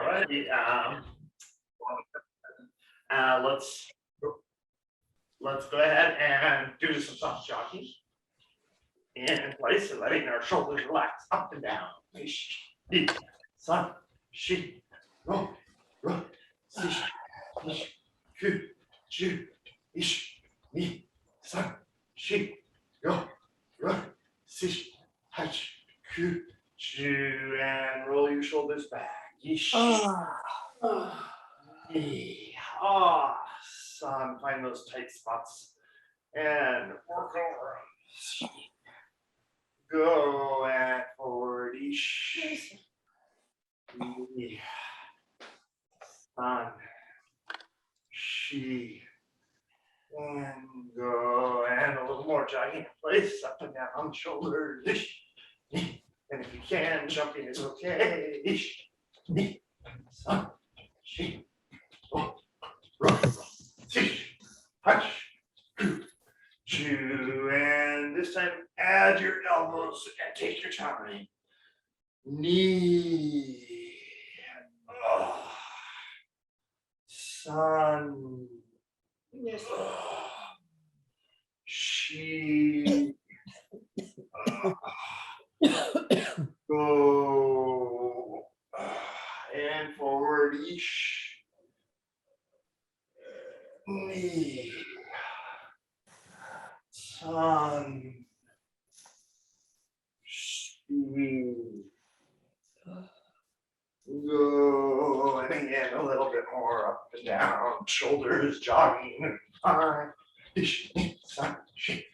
Alrighty, let's go ahead and do some soft jogging in place and letting our shoulders relax up and down. Sun, she, ro, si, ku, ju, ish, ni, sun, she, ro, si, hach, ku, ju, and roll your shoulders back. Ish. Son, find those tight spots and work over them. Go and forward. Ish. Son, she, and go, and a little more jogging in place, up and down, shoulders. Ish. And if you can, jumping is okay. Ish. Son, she. And this time add your elbows and take your time. Knee. Sun. Yes. She. Go. And forward. Ish. Knee. Sun. She. Go. And again, a little bit more up and down. Shoulders jogging. Sun. She.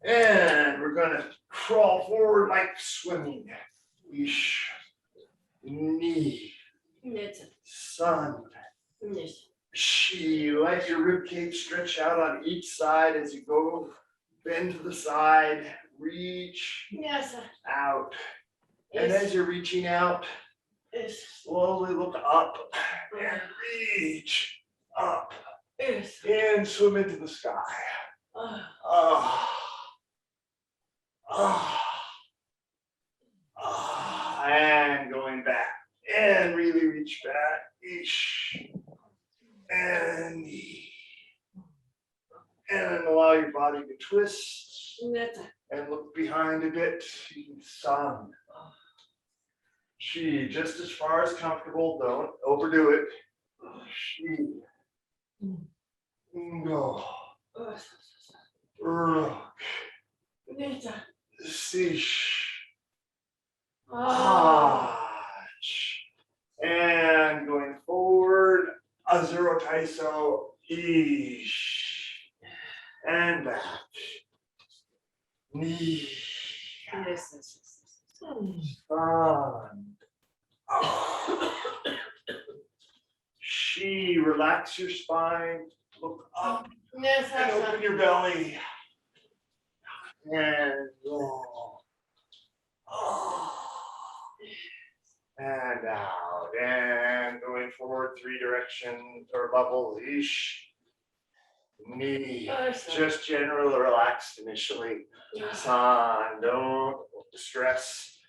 And we're gonna crawl forward like swimming. Ish. Knee. Yes. Sun. Yes. She, let your rib cage stretch out on each side as you go. Bend to the side, reach Yes. out. And as you're reaching out, Yes. slowly look up and reach up Yes. and swim into the sky. And going back and really reach back. Ish. And knee. And allow your body to twist Yes. and look behind a bit. Sun. She, just as far as comfortable, don't overdo it. She. Go. Rook. Yes. Sish. Ah. And going forward, a zero taiso. Ish. And back. Knee. Yes. Sun. She, relax your spine, look up Yes. and open your belly. And go. And out. And going forward 3 directions or levels. Ish. Knee. Just generally relaxed initially. Sun. Don't stress.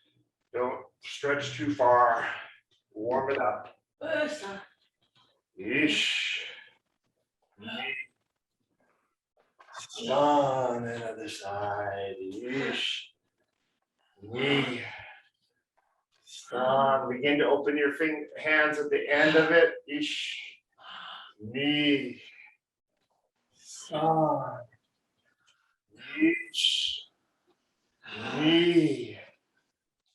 Don't stretch too far. Warm it up. Ish. Knee. Sun. And other side. Ish. Knee. Sun. Begin to open your hands at the end of it. Ish. Knee. Sun. Ish. Knee.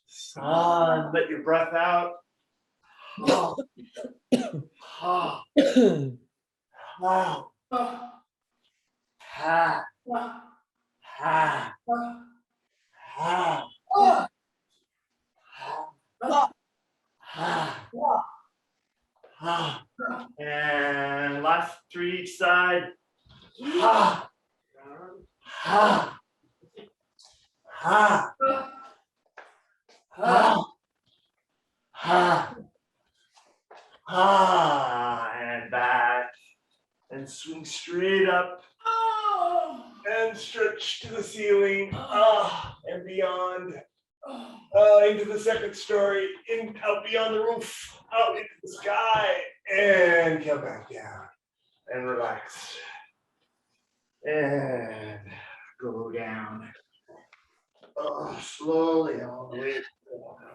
Sun. Let your breath out. Ha. Ha. Ha. Ha. Ha. Ha. And last 3 each side. Ha. Ha. Ha. Ha. Ha. Ha. And back. And swing straight up. And stretch to the ceiling. And beyond. into the second story, out beyond the roof, out into the sky, and come back down and relax. And go down. Slowly all the way down.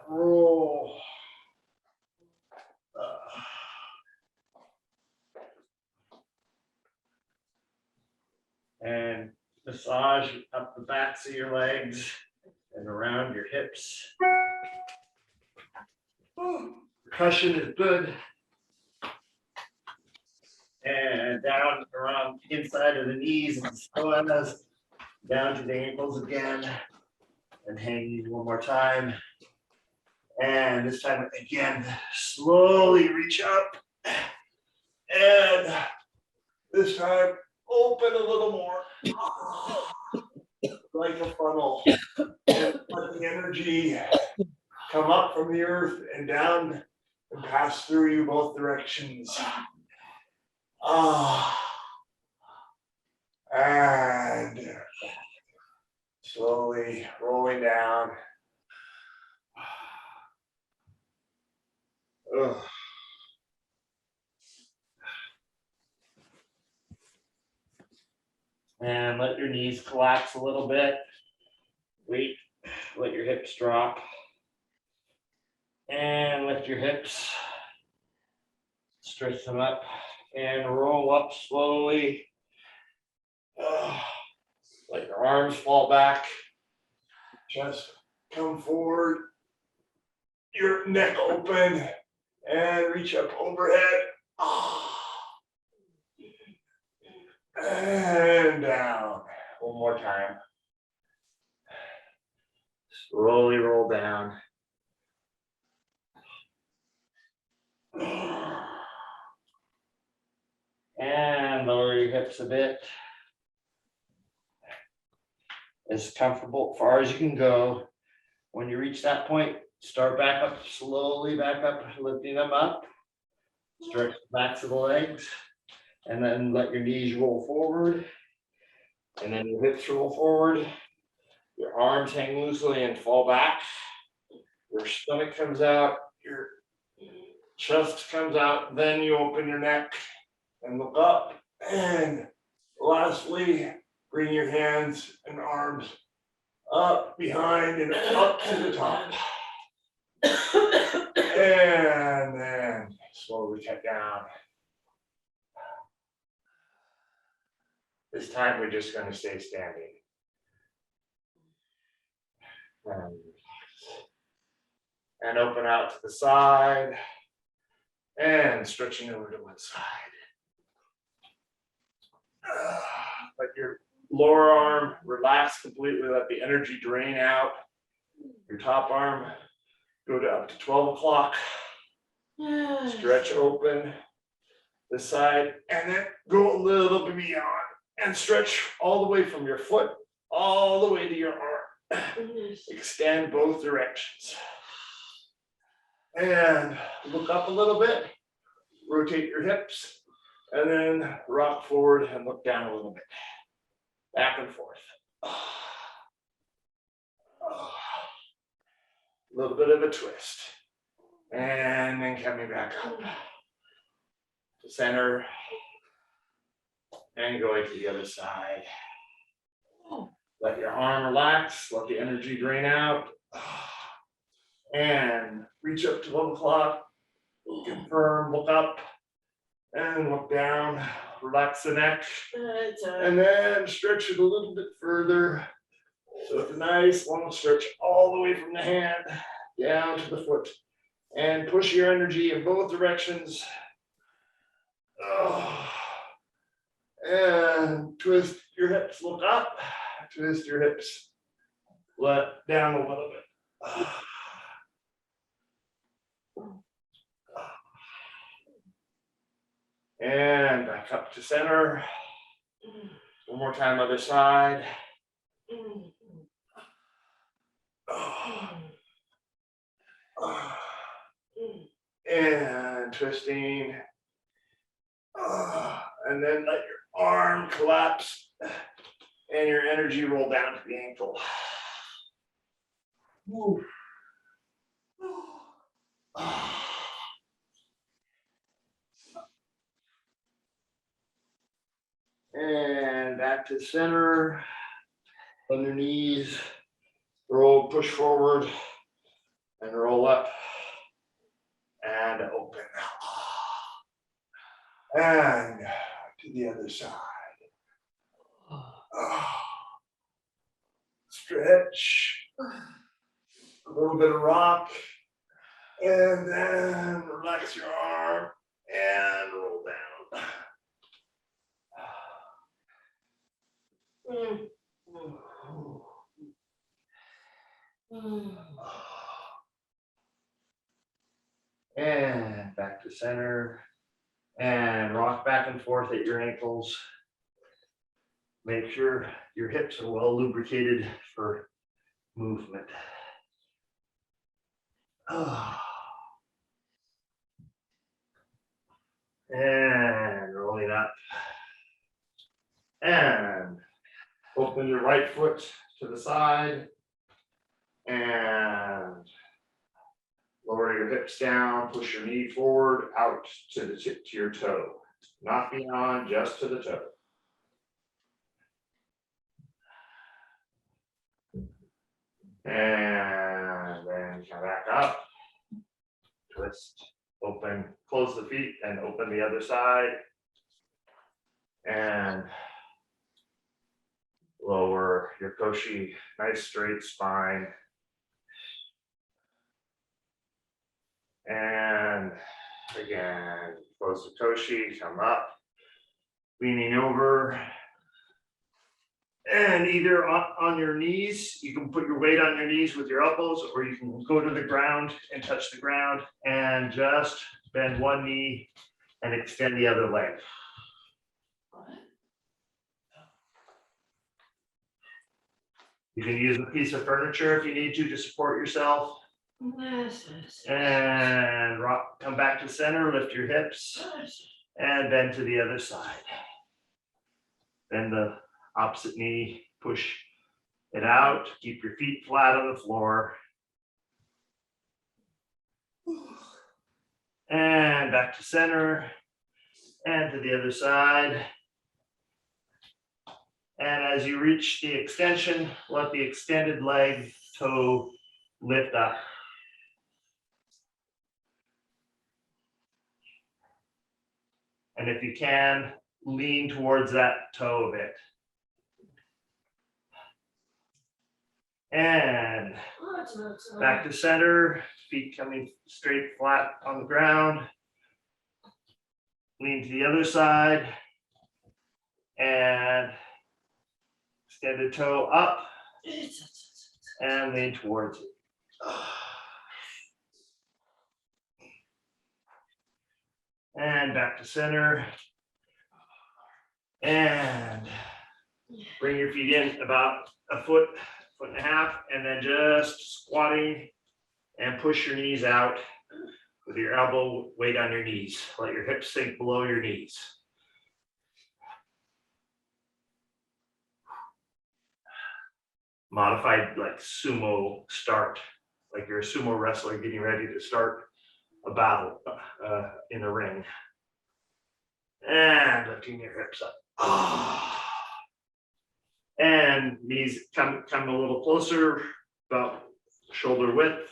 Roll. And massage up the backs of your legs and around your hips. Percussion is good. And down around the inside of the knees and psoas, down to the ankles again. And hanging one more time. And this time again, slowly reach up. And this time, open a little more. Like a funnel. And let the energy come up from the earth and down and pass through you both directions. And slowly rolling down. And let your knees collapse a little bit. Wait, let your hips drop. And lift your hips. Stretch them up and roll up slowly. Let your arms fall back. Chest come forward. Your neck open and reach up overhead. And down. One more time. Slowly roll down. And lower your hips a bit. As comfortable, far as you can go. When you reach that point, start back up, slowly back up, lifting them up. Stretch the backs of the legs. And then let your knees roll forward. And then your hips roll forward. Your arms hang loosely and fall back. Your stomach comes out. Your chest comes out. Then you open your neck and look up. And lastly, bring your hands and arms up behind and up to the top. And then slowly cut down. This time we're just going to stay standing. And open out to the side. And stretching over to one side. Let your lower arm relax completely. Let the energy drain out. Your top arm go to up to 12 o'clock. Stretch open this side. And then go a little bit beyond. And stretch all the way from your foot all the way to your arm. Extend both directions. And look up a little bit. Rotate your hips. And then rock forward and look down a little bit. Back and forth. A little bit of a twist. And then coming back up. To center. And going to the other side. Let your arm relax. Let the energy drain out. And reach up to 12 o'clock. Confirm, look up. And look down. Relax the neck. And then stretch it a little bit further. So it's a nice long stretch all the way from the hand down to the foot. And push your energy in both directions. And twist your hips, look up, twist your hips, let down a little bit. And back up to center. One more time, other side. And twisting. And then let your arm collapse and your energy roll down to the ankle. Woo. And back to center. On your knees. Roll, push forward. And roll up. And open. And to the other side. Stretch. A little bit of rock. And then relax your arm and roll down. And back to center. And rock back and forth at your ankles. Make sure your hips are well lubricated for movement. And rolling up. And open your right foot to the side. And lower your hips down, push your knee forward, out to the tip to your toe. Not beyond, just to the toe. And then come back up. Twist, open, close the feet and open the other side. And lower your koshi, nice straight spine. And again, close the koshi, come up, leaning over. And either on your knees, you can put your weight on your knees with your elbows, or you can go to the ground and touch the ground and just bend one knee and extend the other leg. You can use a piece of furniture if you need to support yourself. And rock, come back to center, lift your hips and bend to the other side. Bend the opposite knee, push it out, keep your feet flat on the floor. And back to center and to the other side. And as you reach the extension, let the extended leg toe lift up. And if you can, lean towards that toe a bit. And back to center, feet coming straight flat on the ground. Lean to the other side. And extended toe up. And lean towards it. And back to center. And bring your feet in about a foot, foot and a half, and then just squatting and push your knees out with your elbow weight on your knees. Let your hips sink below your knees. Modified like sumo start, like you're a sumo wrestler getting ready to start a battle in a ring. And lifting your hips up. And knees come a little closer, about shoulder width,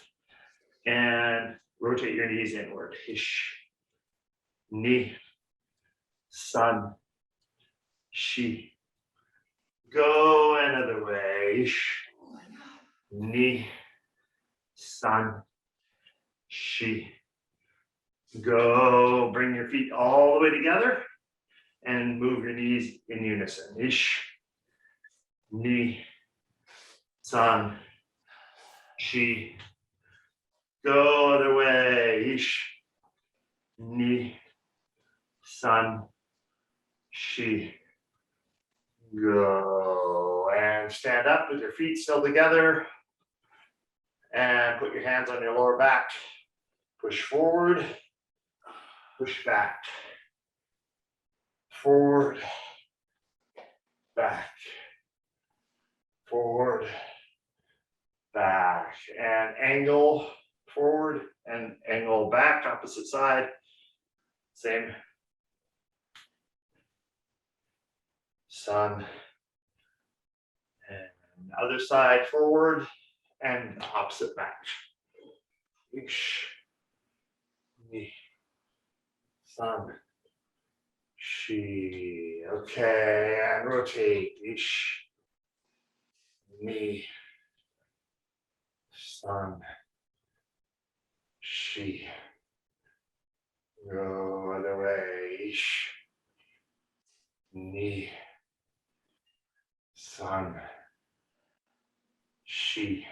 and rotate your knees inward. Ish, ni, san, shi. Go another way. Ish, ni, san, shi. Go. Bring your feet all the way together and move your knees in unison. Ish, ni, san, shi. Go other way. Ish, ni, san, shi. Go. And stand up with your feet still together. And put your hands on your lower back. Push forward. Push back. Forward. Back. Forward. back, and angle forward and angle back, opposite side. Same. Sun. And other side forward and opposite back. Ish. Ni. Sun. She. Okay, and rotate. Ish. Ni. Sun. She. Go other way. Ish. Ni. Sun. She.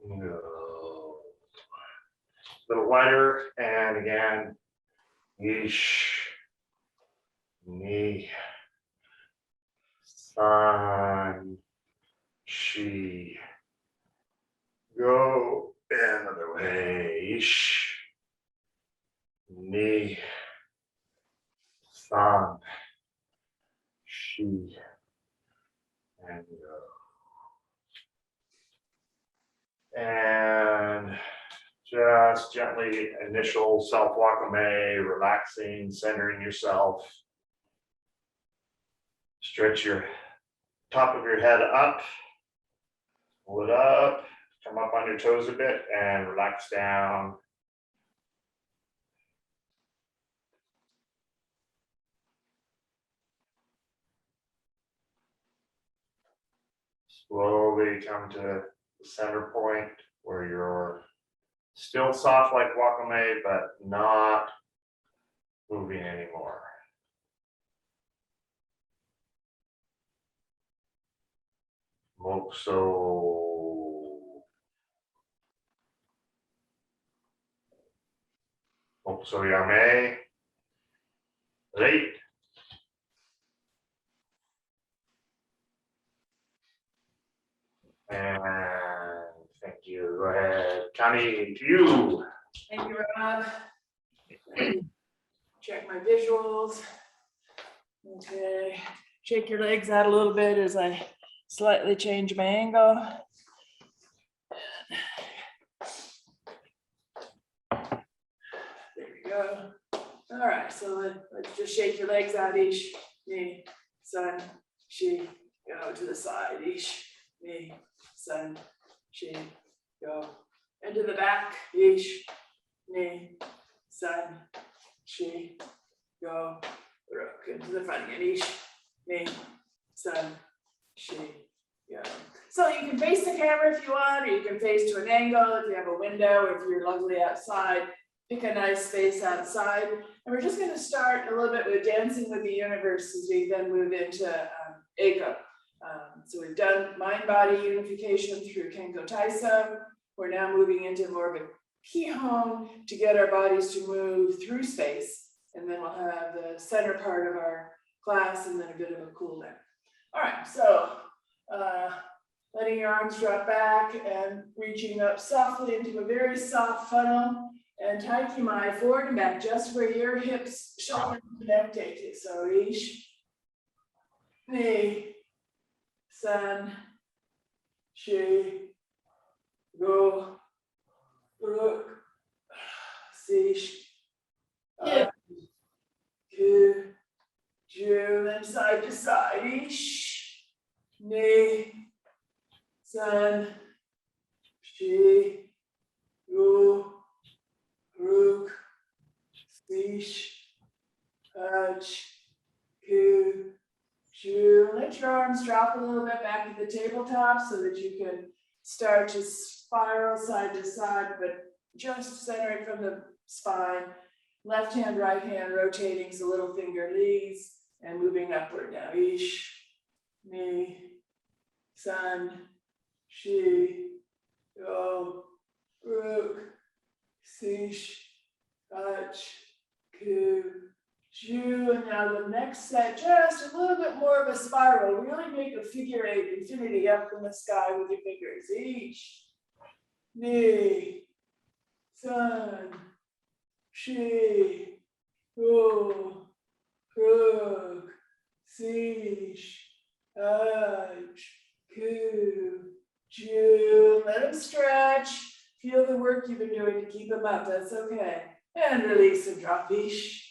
Go. A little wider, and again. Ish. Ni. Sun. She. Go another way. Ish. Ni. Sun. She. And go. And just gently initial self wakame, relaxing, centering yourself. Stretch your top of your head up, pull it up, come up on your toes a bit and relax down. Slowly come to the center point where you're still soft like wakame, but not moving anymore. Mokuso. Mokuso yame. Rei. And thank you. Go ahead, Connie, to you. Thank you, Rob. Check my visuals. Okay, shake your legs out a little bit as I slightly change my angle. There we go. All right, so let's just shake your legs out, Ish, Ni, Sun, She, go to the side, Ish, Ni, Sun, She, go. And to the back, Ish, Ni, Sun, She, go. Rook into the front again, Ish, Ni, Sun, She, go. So you can face the camera if you want, or you can face to an angle if you have a window, if you're lovely outside. Pick a nice space outside. And we're just going to start a little bit with dancing with the universe as we then move into Eiko. So we've done mind-body unification through Kenko Taisa. We're now moving into more of a Kihon to get our bodies to move through space. And then we'll have the center part of our class and then a bit of a cool down. All right, so letting your arms drop back and reaching up softly into a very soft funnel. And taikimai forward and back, just where your hips, shoulders connect. So Ish, Ni, Sun, She, Go, Rook, Sish, Ku, Ju, then side to side. Ish, Ni, Sun, She, Go, Rook, Sish, Hutch, Ku, Ju. Let your arms drop a little bit back to the tabletop so that you can start to spiral side to side, but just centering from the spine. Left hand, right hand rotating, so little finger leads and moving upward now. Ish, Ni, Sun, She, Go, Rook, Sish, Hutch, Ku, Ju. And now the next set, just a little bit more of a spiral. Really make a figure eight, infinity up in the sky with your fingers. Ish, Ni, Sun, She, Go, Rook, Sish, Hutch, Ku, June, let them stretch. Feel the work you've been doing to keep them up, that's okay. And release and drop, ish.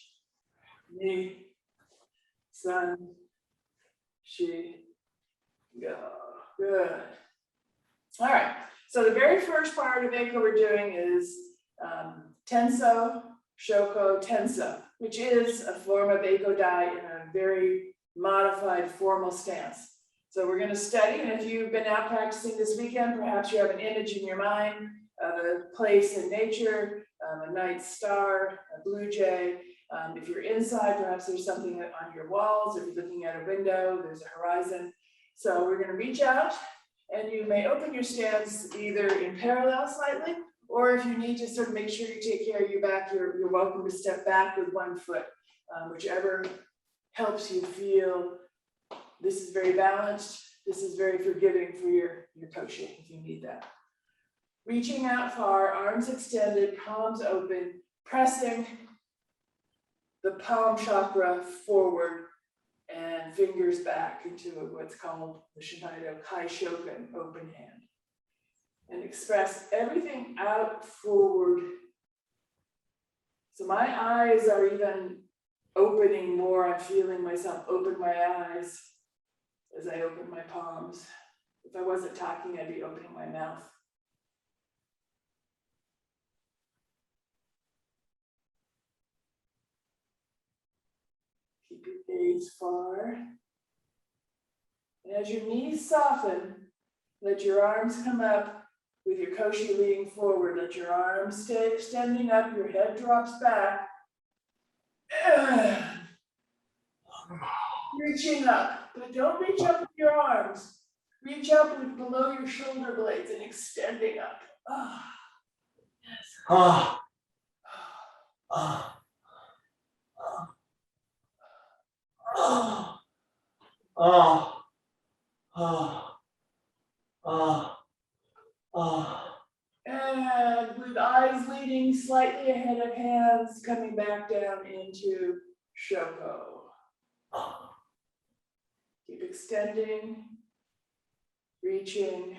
Ni, san, shi, go, good. All right, so the very first part of Eiko we're doing is Tenso, Shoko, Tenso, which is a form of Eiko Dai in a very modified formal stance. So we're going to study, and if you've been out practicing this weekend, perhaps you have an image in your mind of a place in nature, a night star, a blue jay. If you're inside, perhaps there's something on your walls. If you're looking at a window, there's a horizon. So we're going to reach out, and you may open your stance either in parallel slightly, or if you need to sort of make sure you take care of your back, you're welcome to step back with one foot, whichever helps you feel this is very balanced, this is very forgiving for your koshi if you need that. Reaching out far, arms extended, palms open, pressing the palm chakra forward and fingers back into what's called the Shinaido Kai Shoken, open hand. And express everything out forward. So my eyes are even opening more. I'm feeling myself open my eyes as I open my palms. If I wasn't talking, I'd be opening my mouth. Keep your gaze far. And as your knees soften, let your arms come up with your koshi leaning forward. Let your arms stay extending up, your head drops back. And reaching up, but don't reach up with your arms. Reach up with below your shoulder blades and extending up. Ah, yes. Ah. Ah. Ah. Ah. Ah. Ah. Ah. And with eyes leading slightly ahead of hands, coming back down into Shoko. Keep extending, reaching.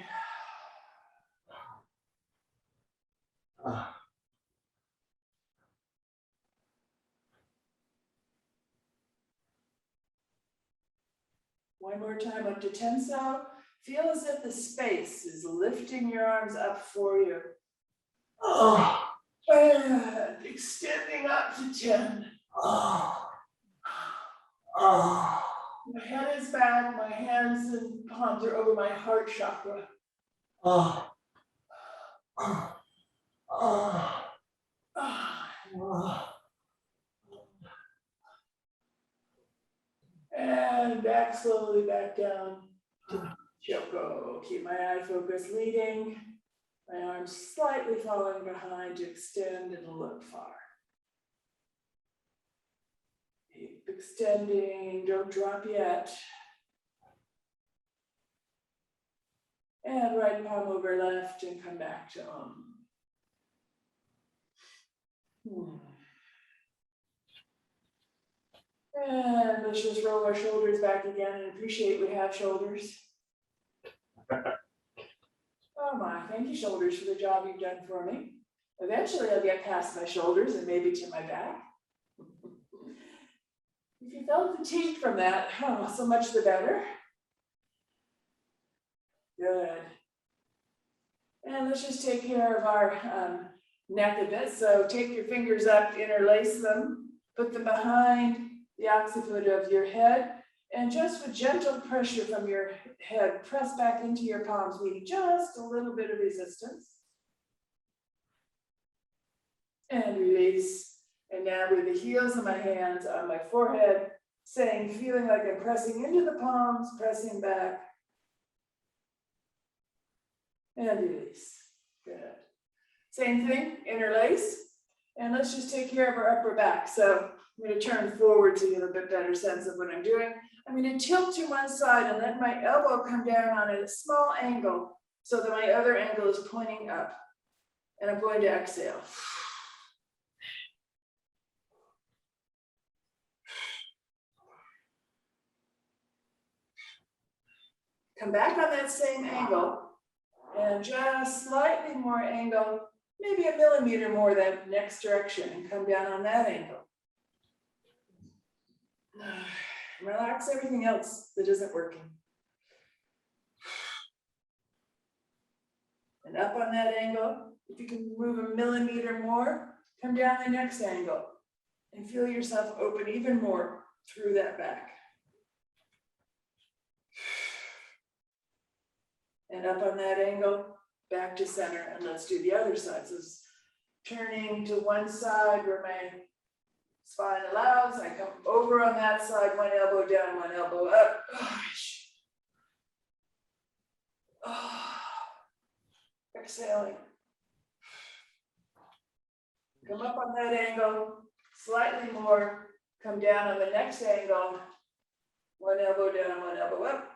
One more time up to Tenso. Feel as if the space is lifting your arms up for you. And extending up to 10. My head is back, my hands and palms are over my heart chakra. And back slowly back down to Shoko. Keep my eye focus leading. My arms slightly falling behind to extend and look far. Keep extending, don't drop yet. And right palm over left and come back to And let's just roll our shoulders back again and appreciate we have shoulders. Oh my, thank you shoulders for the job you've done for me. Eventually I'll get past my shoulders and maybe to my back. If you felt fatigued from that, oh, so much the better. Good. And let's just take care of our neck a bit. So take your fingers up, interlace them, put them behind the occiput of your head, and just with gentle pressure from your head, press back into your palms, meeting just a little bit of resistance. And release. And now with the heels of my hands on my forehead, feeling like I'm pressing into the palms, pressing back. And release. Good. Same thing, interlace. And let's just take care of our upper back. So I'm going to turn forward to get a bit better sense of what I'm doing. I'm going to tilt to one side and let my elbow come down on a small angle so that my other ankle is pointing up. And I'm going to exhale. Come back on that same angle And just slightly more angle, maybe a millimeter more that next direction, and come down on that angle. Relax everything else that isn't working. And up on that angle, if you can move a millimeter more, come down the next angle and feel yourself open even more through that back. And up on that angle, back to center, and let's do the other side. So it's turning to one side where my spine allows. I come over on that side, one elbow down, one elbow up. Exhaling. Come up on that angle, slightly more, come down on the next angle, one elbow down, one elbow up.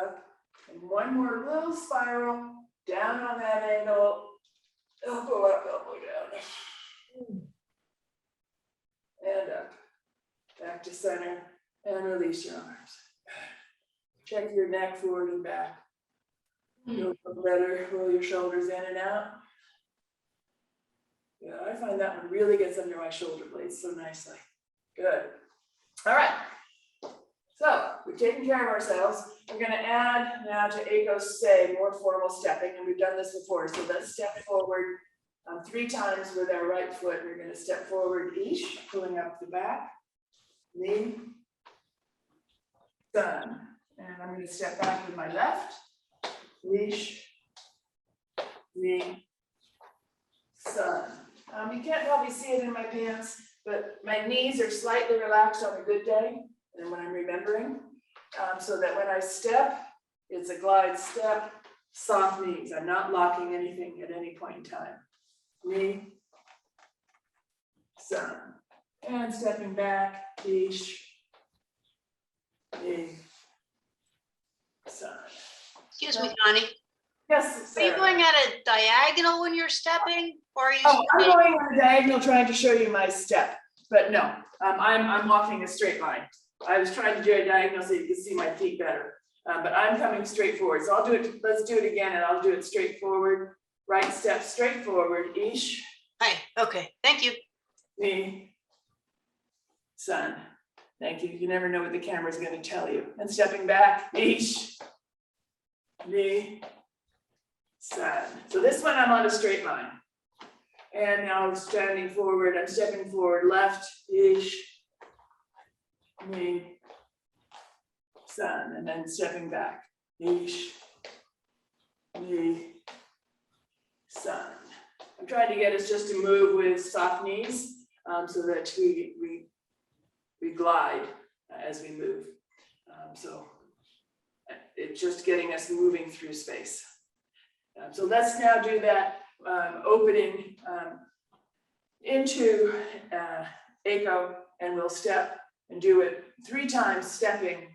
Up, and one more little spiral, down on that angle, elbow up, elbow down. And up, back to center, and release your arms. Check your neck forward and back. You'll feel better, roll your shoulders in and out. Yeah, I find that one really gets under my shoulder blades so nicely. Good. All right. So we've taken care of ourselves. We're going to add now to Aiko's say more formal stepping, and we've done this before. So let's step forward 3 times with our right foot. We're going to step forward each, pulling up the back, knee, sun. And I'm going to step back with my left, leash, knee, sun. You can't probably see it in my pants, but my knees are slightly relaxed on a good day, and when I'm remembering, so that when I step, it's a glide step, soft knees. I'm not locking anything at any point in time. Knee, sun. And stepping back, leash, knee, sun. Excuse me, Connie. Yes, Are you Sarah. going at a diagonal when you're stepping, or are you? Oh, I'm going on a diagonal trying to show you my step, but no, I'm walking a straight line. I was trying to do a diagonal so you can see my feet better, but I'm coming straight forward. So I'll do it, let's do it again, and I'll do it straight forward. Right step straight forward, ish, Hi, okay, thank you. knee, sun. Thank you. You never know what the camera's gonna tell you. And stepping back, ish, knee, sun. So this one I'm on a straight line. And now I'm standing forward, I'm stepping forward, left, ish, knee, sun, and then stepping back, ish, knee, sun. I'm trying to get us just to move with soft knees, so that we glide as we move. So it's just getting us moving through space. So let's now do that opening into Aiko, and we'll step and do it 3 times, stepping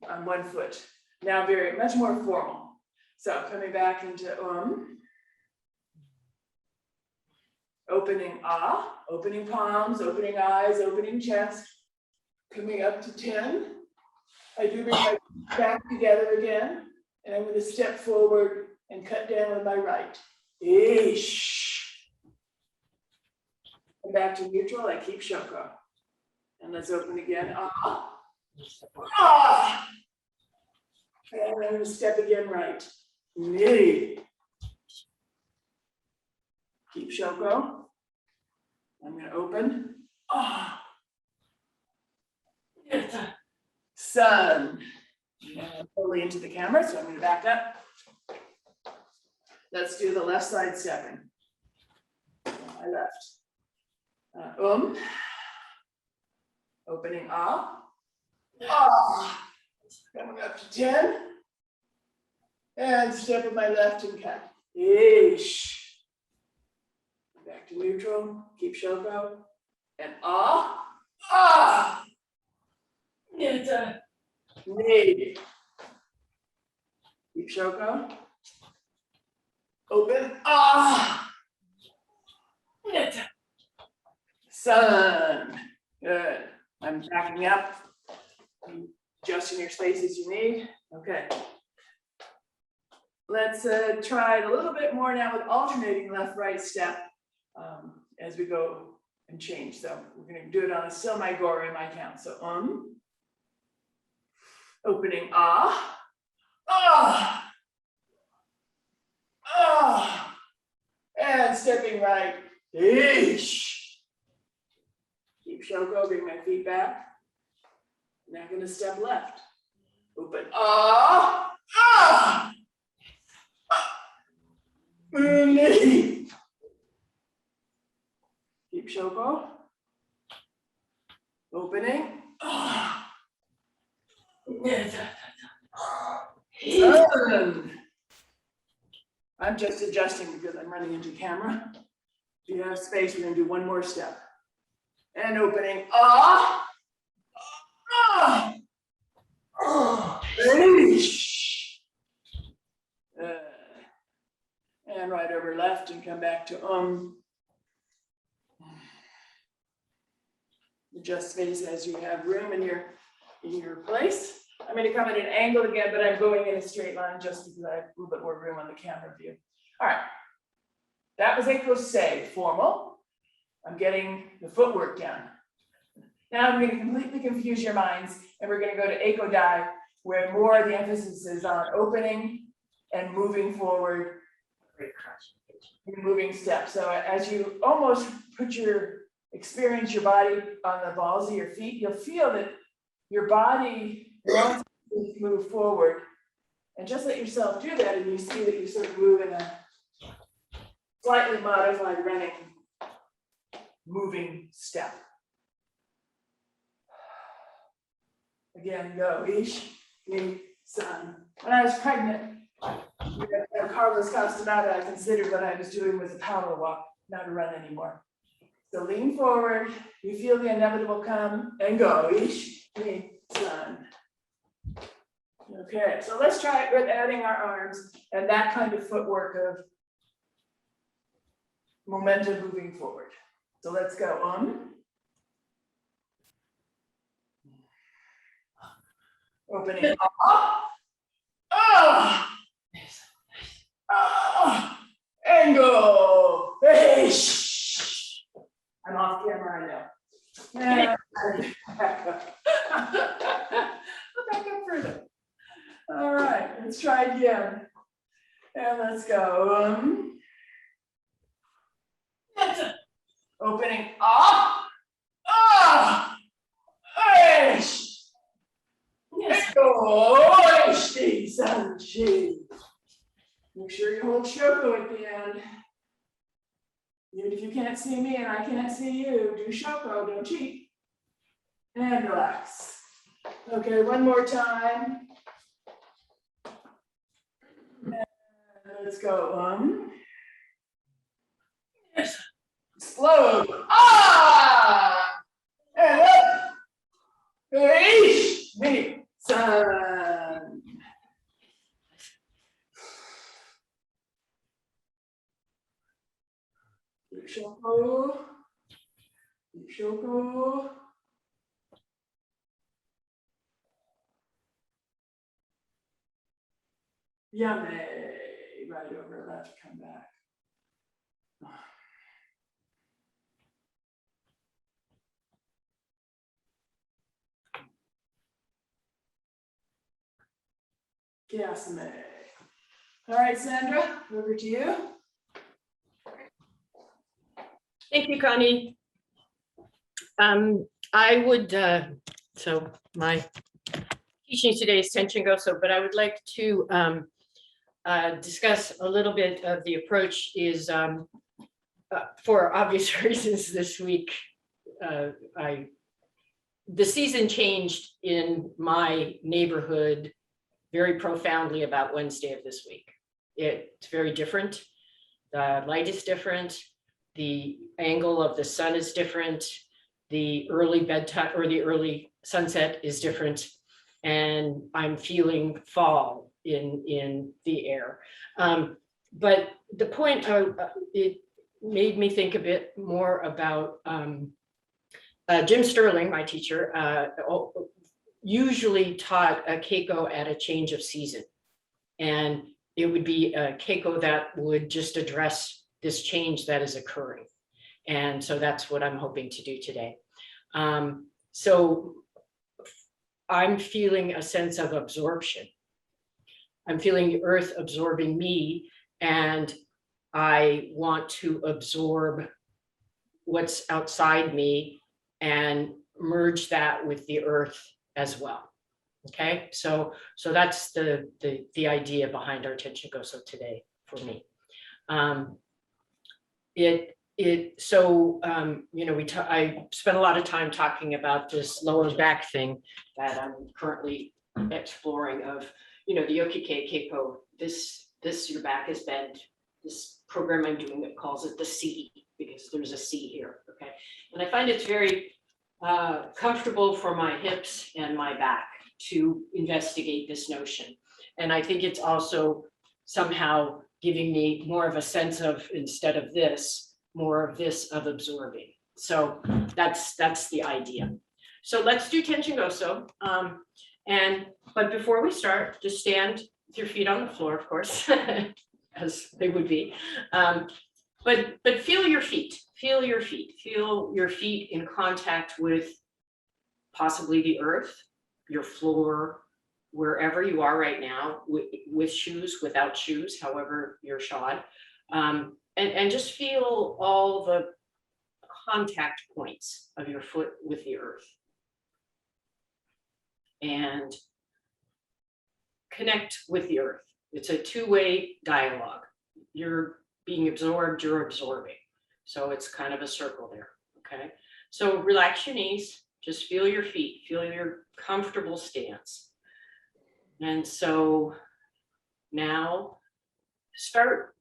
on one foot. Now very much more formal. So coming back into opening opening palms, opening eyes, opening chest, coming up to 10. I do bring my back together again, and I'm going to step forward and cut down with my right. Ish. Come back to neutral, I keep shoko. And let's open again. And I'm going to step again right. Knee. Keep shoko. I'm going to open. Sun. And totally into the camera, so I'm going to back up. Let's do the left side stepping. My left. Opening coming up to 10. And step with my left and cut. Ish. Back to neutral. Keep shoko. And knee. Keep shoko. Open. Sun. Good. I'm backing up. Adjusting your space as you need. Okay. let's try it a little bit more now with alternating left-right step as we go and change. So we're gonna do it on a semi-gore in my count. So opening ah, ah, ah, and stepping right, ish. Keep Shoko, bring my feet back. Now I'm gonna step left. Open ah, ah, knee. Keep Shoko. Opening. Ah. Turn. I'm just adjusting because I'm running into camera. If you have space, we're gonna do one more step. And opening. Ah. Ah. Ah. And right over left and come back to Adjust space as you have room in your place. I'm going to come at an angle again, but I'm going in a straight line just because I have a little bit more room on the camera view. All right. That was écossais, formal. I'm getting the footwork down. Now I'm going to completely confuse your minds, and we're going to go to éco-dai, where more of the emphasis is on opening and moving forward, moving steps. So as you almost experience your body on the balls of your feet, you'll feel that your body wants to move forward. And just let yourself do that, and you see that you sort of move in a slightly modified running, moving step. Again, go, ish, ni, san. When I was pregnant, Carlos Castaneda, I considered what I was doing was a power walk, not a run anymore. So lean forward, you feel the inevitable come, and go, ish, ni, san. Okay, so let's try it with adding our arms and that kind of footwork of momentum moving forward. So let's go on. Opening up. Ah! Ah! And go. I'm off camera, I know. Back up further. All right, let's try again. And let's go. Opening up. Ah! Yes. Go. Make sure you hold Shoko at the end. Even if you can't see me and I can't see you, do Shoko, don't cheat. And relax. Okay, one more time. And let's go. Yes. Explode. Ah! And up. Me. Sun. Shoko. Shoko. Yummy. Right over left, come back. Kiasme. All right, Sandra, over to you. Thank you, Connie. I would, so my teaching today is Tenshin Goso, but I would like to discuss a little bit of the approach is for obvious reasons this week. The season changed in my neighborhood very profoundly about Wednesday of this week. It's very different. The light is different. The angle of the sun is different. The early bedtime or the early sunset is different. And I'm feeling fall in the air. But the point, it made me think a bit more about Jim Sterling, my teacher, usually taught a keiko at a change of season. And it would be a Keiko that would just address this change that is occurring. And so that's what I'm hoping to do today. So I'm feeling a sense of absorption. I'm feeling the earth absorbing me, and I want to absorb what's outside me and merge that with the earth as well. Okay, so that's the idea behind our Tenshin Goso today for me. I spent a lot of time talking about this lower back thing that I'm currently exploring of, the Yokike Keiko, this your back is bent. This program I'm doing, it calls it the C, because there's a C here, okay? And I find it's very comfortable for my hips and my back to investigate this notion. And I think it's also somehow giving me more of a sense of, instead of this, more of this of absorbing. So that's the idea. So let's do Tenshin Goso. But before we start, just stand with your feet on the floor, of course, as they would be. But feel your feet, feel your feet in contact with possibly the earth, your floor, wherever you are right now, with shoes, without shoes, however you're shod. And just feel all the contact points of your foot with the earth. And connect with the earth. It's a two-way dialogue. You're being absorbed, you're absorbing. So it's kind of a circle there, okay? So relax your knees, just feel your feet, feel your comfortable stance. And so now start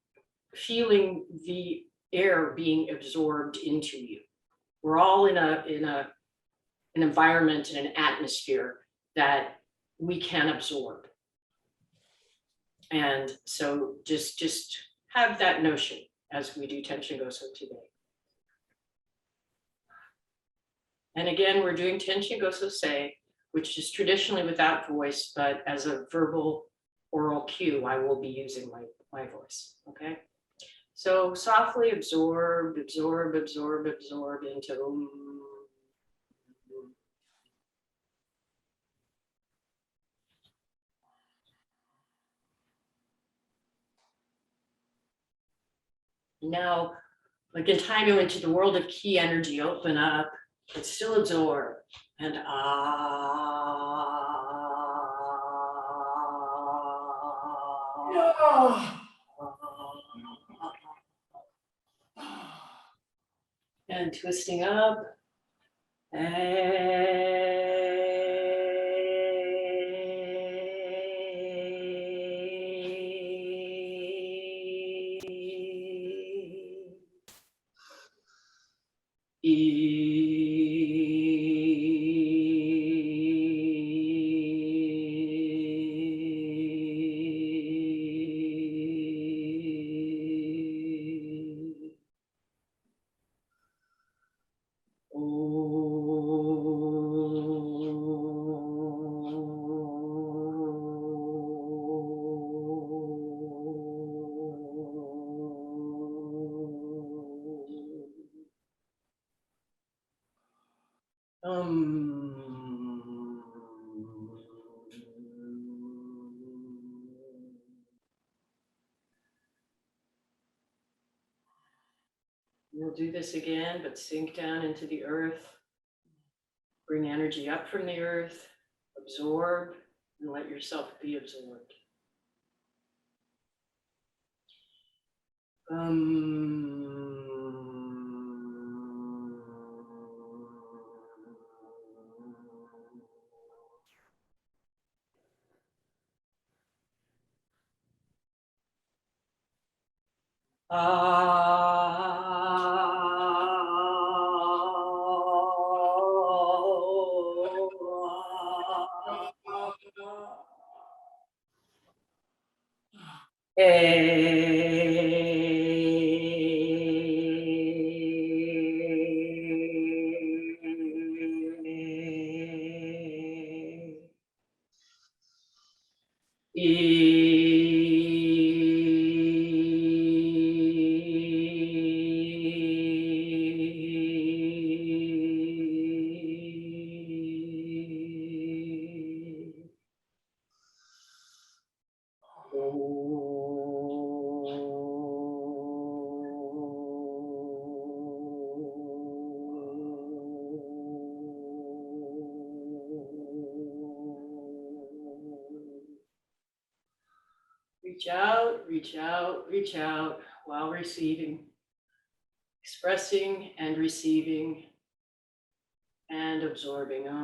feeling the air being absorbed into you. We're all in an environment and an atmosphere that we can absorb. And so just have that notion as we do Tenshin Goso today. And again, we're doing Tenshin Goso Sei, which is traditionally without voice, but as a verbal oral cue, I will be using my voice, okay? So softly absorb into now, like in time, you into the world of ki energy, open up, but still absorb, and and twisting up, We'll do this again, but sink down into the earth. Bring energy up from the earth, absorb, and let yourself be absorbed. Reach out, reach out, reach out while receiving. Expressing and receiving and absorbing. And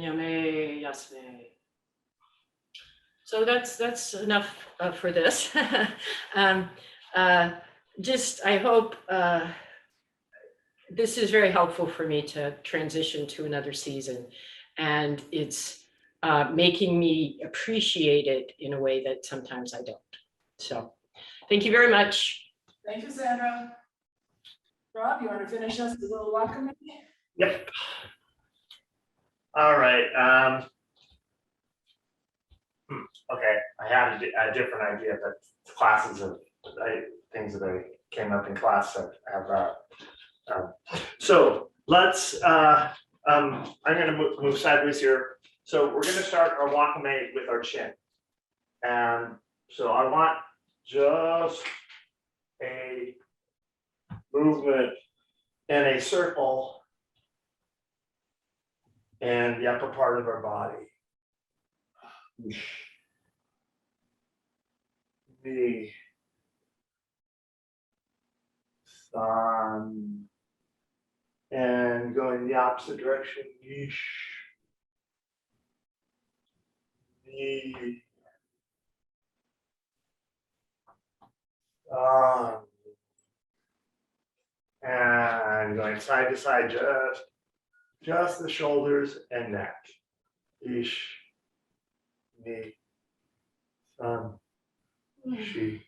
Yame Yasme. So that's enough for this. Just, I hope this is very helpful for me to transition to another season. And it's making me appreciate it in a way that sometimes I don't. So thank you very much. Thank you, Sandra. Rob, you want to finish us with a little welcome? Yep. All right. Okay, I had a different idea, but classes of things that I came up in class that have so let's I'm going to move sideways here. So we're going to start our wakame with our chin, and so I want just a movement in a circle in the upper part of our body. The sun and going the opposite direction. The and going side to side, just the shoulders and neck. Ish, knee, sun, she,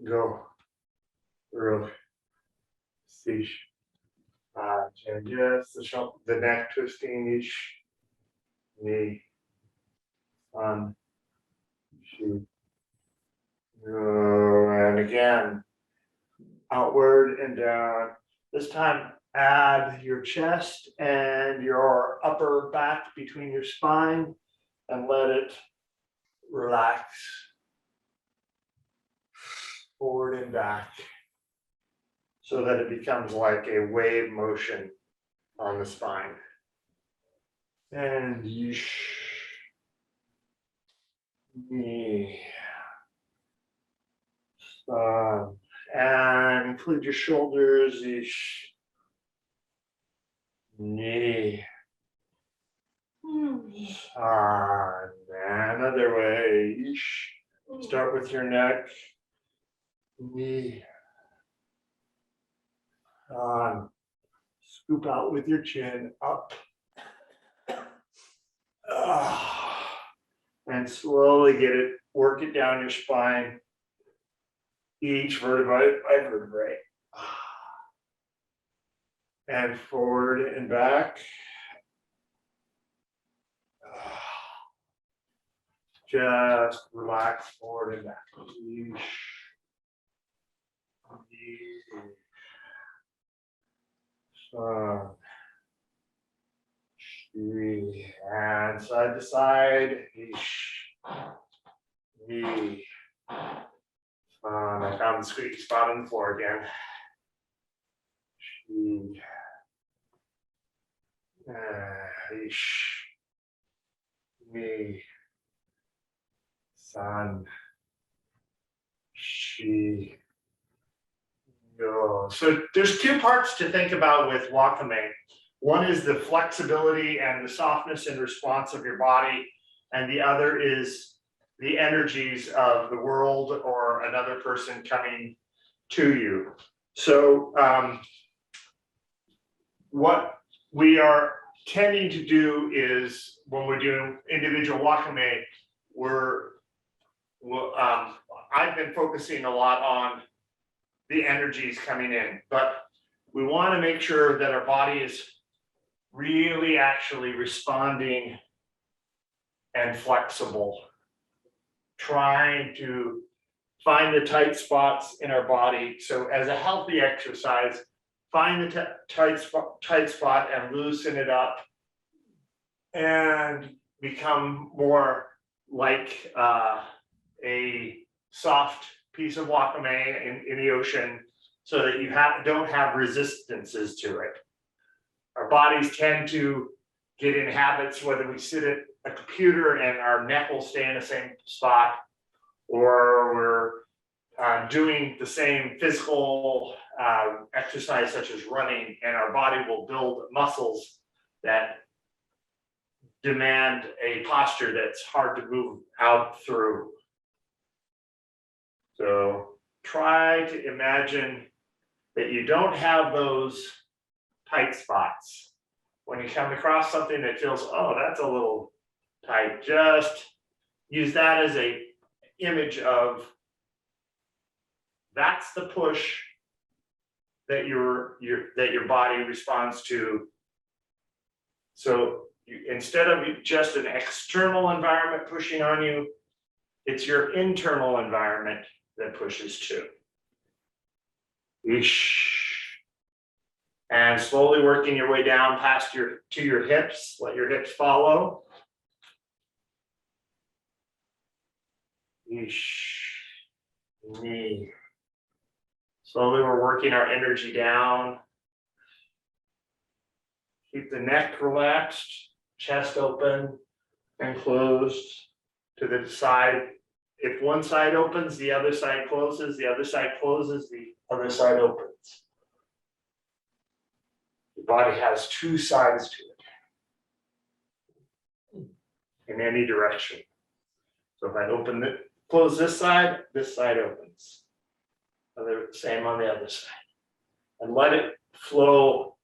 go, rook, sish, and just the neck twisting, ish, knee, sun, she, go, and again, outward and down. This time, add your chest and your upper back between your spine and let it relax forward and back so that it becomes like a wave motion on the spine. And yeesh, knee, and include your shoulders, yeesh, knee, and another way, yeesh. Start with your neck, knee, scoop out with your chin, up, and slowly get it, work it down your spine, each vertebrae by vertebrae, and forward and back. Just relax forward and back. And side to side. I found the squeaky spot on the floor again. Me, san, she, yo. So there's two parts to think about with wakame. One is the flexibility and the softness and response of your body, and the other is the energies of the world or another person coming to you. So what we are tending to do is when we're doing individual wakame, I've been focusing a lot on the energies coming in, but we want to make sure that our body is really actually responding and flexible, trying to find the tight spots in our body. So as a healthy exercise, find the tight spot and loosen it up and become more like a soft piece of wakame in the ocean, so that you don't have resistances to it. Our bodies tend to get in habits, whether we sit at a computer and our neck will stay in the same spot, or we're doing the same physical exercise such as running, and our body will build muscles that demand a posture that's hard to move out through. So try to imagine that you don't have those tight spots. When you come across something that feels, oh, that's a little tight, just use that as a image of that's the push that your body responds to. So instead of just an external environment pushing on you, it's your internal environment that pushes too. Ish. And slowly working your way down past to your hips, let your hips follow. Ish. Knee. Slowly we're working our energy down. Keep the neck relaxed, chest open and closed to the side. If one side opens, the other side closes, the other side closes, the other side opens. The body has two sides to it in any direction. So if I close this side opens. Same on the other side. And let it flow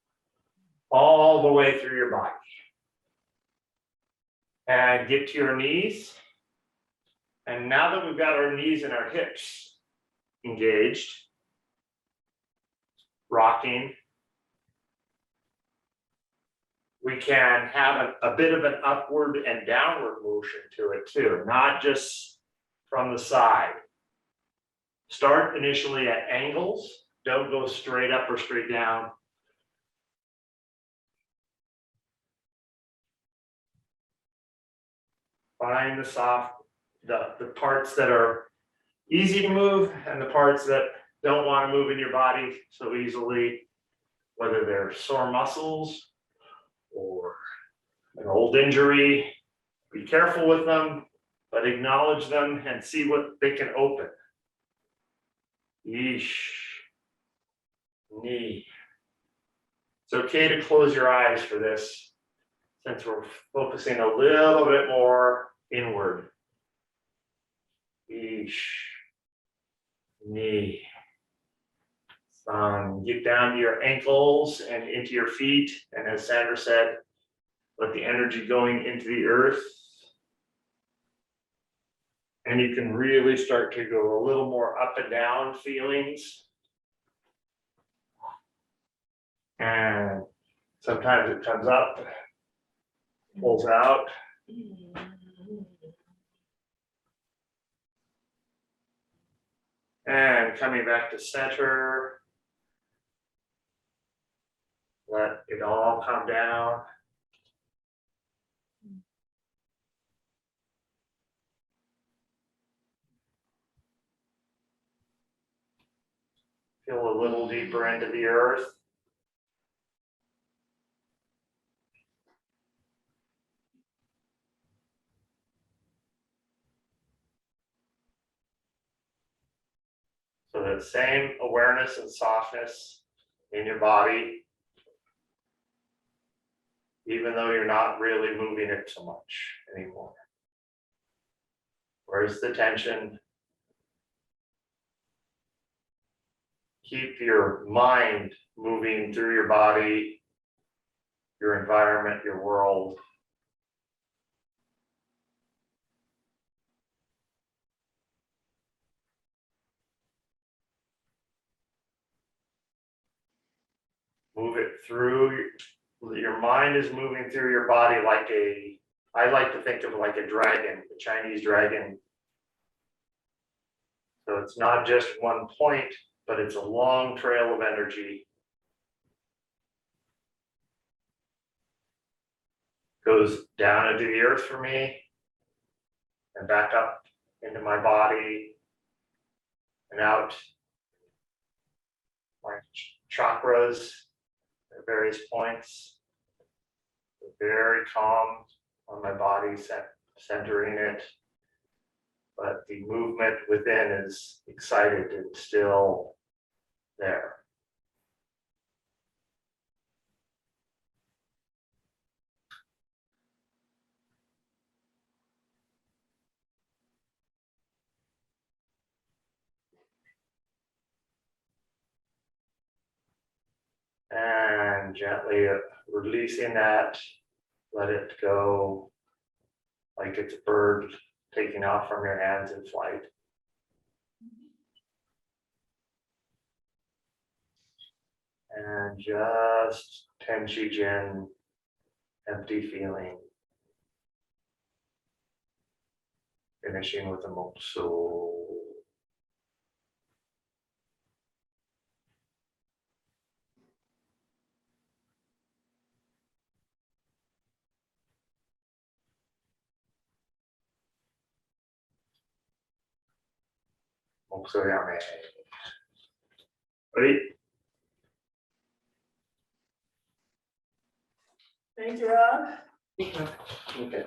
all the way through your body. And get to your knees. And now that we've got our knees and our hips engaged, rocking, we can have a bit of an upward and downward motion to it too, not just from the side. Start initially at angles, don't go straight up or straight down. Find the parts that are easy to move and the parts that don't want to move in your body so easily, whether they're sore muscles or an old injury. Be careful with them, but acknowledge them and see what they can open. Yeesh. Knee. It's okay to close your eyes for this, since we're focusing a little bit more inward. Yeesh. Knee. Get down to your ankles and into your feet. And as Sandra said, let the energy going into the earth. And you can really start to go a little more up and down feelings. And sometimes it comes up, pulls out. And coming back to center. Let it all come down. Feel a little deeper into the earth. So that same awareness and softness in your body, even though you're not really moving it so much anymore. Where's the tension? Keep your mind moving through your body, your environment, your world. Move it through, your mind is moving through your body like I like to think of it like a dragon, a Chinese dragon. So it's not just one point, but it's a long trail of energy. Goes down into the earth for me. and back up into my body and out my chakras at various points. Very calm on my body, centering it. But the movement within is excited and still there. And gently releasing that, let it go like it's a bird taking off from your hands in flight. And just Tenchi Jin, empty feeling. Finishing with a Mokso. Mokso Yame. Ready? Thank you, Rob. Okay.